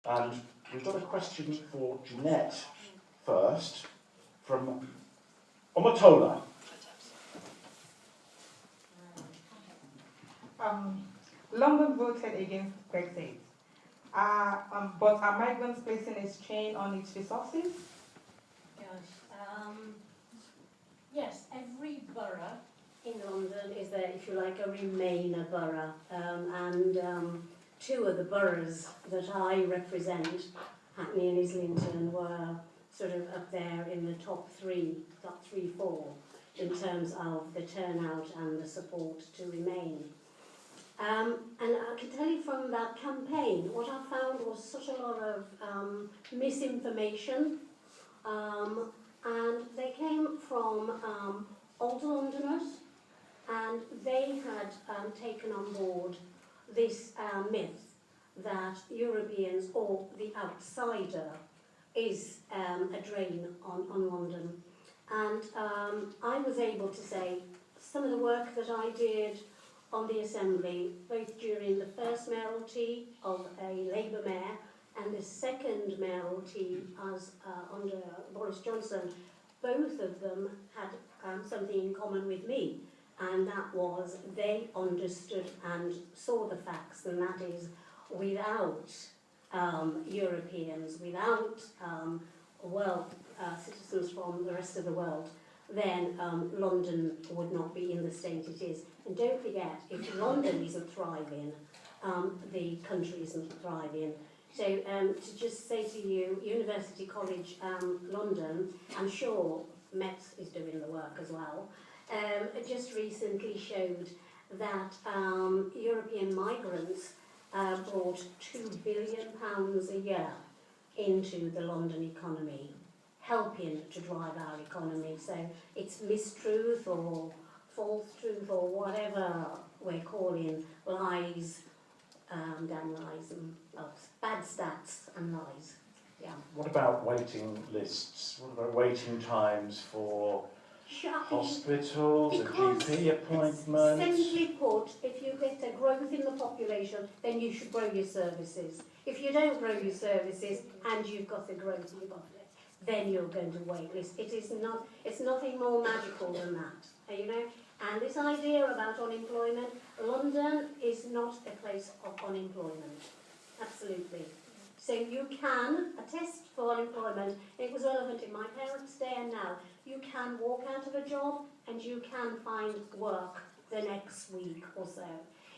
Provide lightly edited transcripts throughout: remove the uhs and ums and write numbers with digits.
And we've got a question for Jeanette first, from Omatola. London voted against Brexit, but are migrants placing a strain on its resources? Yes, every borough in London is there, if you like, a Remainer borough, and two of the boroughs that I represent, Hackney and Islington, were sort of up there in the top three, four, in terms of the turnout and the support to Remain. And I can tell you from that campaign, what I found was such a lot of misinformation, and they came from older Londoners, and they had taken on board this myth that Europeans or the outsider is a drain on London. And I was able to say some of the work that I did on the Assembly, both during the first mayoralty of a Labour mayor and the second mayoralty as under Boris Johnson, both of them had something in common with me, and that was they understood and saw the facts, and that is without Europeans, without citizens from the rest of the world, then London would not be in the state it is. And don't forget, if London isn't thriving, the country isn't thriving. So to just say to you, University College London, I'm sure Met is doing the work as well, just recently showed that European migrants brought £2 billion a year into the London economy, helping to drive our economy. So it's mistruth or false truth or whatever we're calling lies, damn lies, and bad stats and lies. Yeah. What about waiting lists? What about waiting times for hospitals, GP appointments? Simply put, if you get a growth in the population, then you should grow your services. If you don't grow your services and you've got a growth in your population, then you're going to wait list. It's nothing more magical than that, you know. And this idea about unemployment, London is not a place of unemployment, absolutely. So you can attest for unemployment. It was relevant in my parents' day and now. You can walk out of a job and you can find work the next week or so.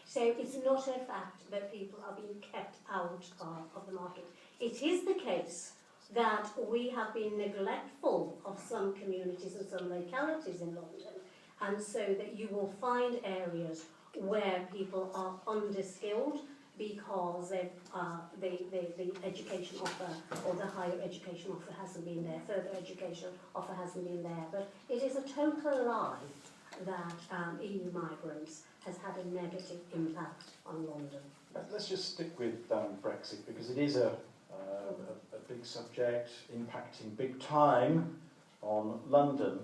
So it's not a fact that people are being kept out of the market. It is the case that we have been neglectful of some communities and some localities in London, and so that you will find areas where people are underskilled because the education offer or the higher education offer hasn't been there, further education offer hasn't been there. But it is a total lie that EU migrants has had a negative impact on London. Let's just stick with Brexit, because it is a big subject, impacting big time on London.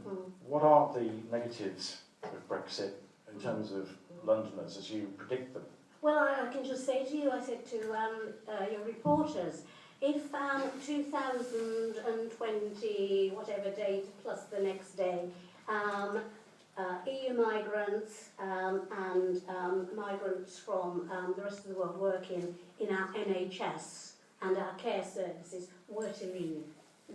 What are the negatives of Brexit in terms of Londoners as you predict them? Well, I can just say to you, I said to your reporters, if 2020, whatever date, plus the next day, EU migrants and migrants from the rest of the world working in our NHS and our care services were to leave,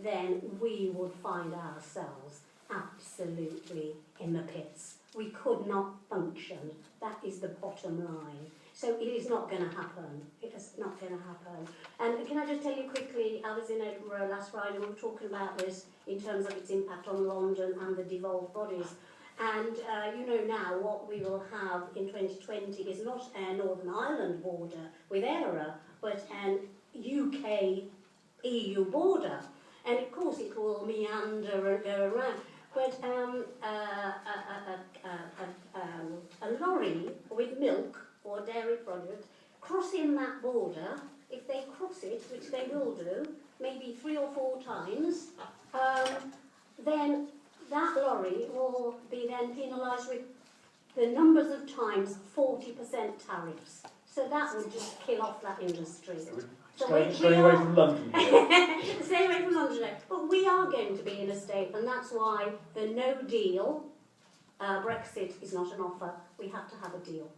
then we would find ourselves absolutely in the pits. We could not function. That is the bottom line. So it is not going to happen. It is not going to happen. And can I just tell you quickly, I was in Edinburgh last Friday, we were talking about this in terms of its impact on London and the devolved bodies. And you know now what we will have in 2020 is not a Northern Ireland border with ERA, but an UK-EU border. And of course it will meander and go around. But a lorry with milk or dairy product crossing that border, if they cross it, which they will do, maybe 3 or 4 times, then that lorry will be then penalised with the numbers of times 40% tariffs. So that would just kill off that industry. So Stay away from London. stay away from London. But we are going to be in a state, and that's why the no deal, Brexit is not an offer. We have to have a deal.